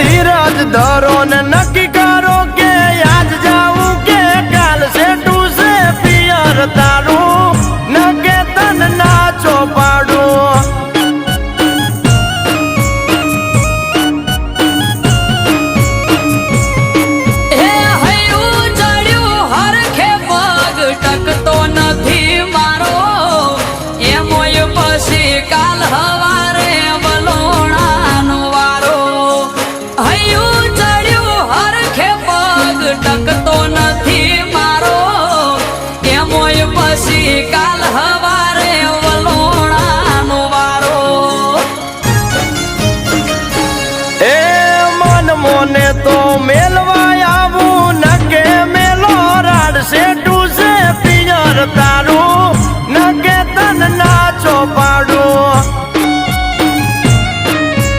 ધીરજ ધરો ને નક્કી કરો કે આજ જાવું કે કાલ સેટું છે પિયર તારું નકે તન નાચો પાડું ટકતો નથી મારો એમોય પછી કાલ હવારે વલોણાનો વારો હૈયું ચડ્યું હરખે પગ ટકતો નથી મારો એમોય પછી કાલ હવારે વલોણાનો વારો એ મન મોને તો મે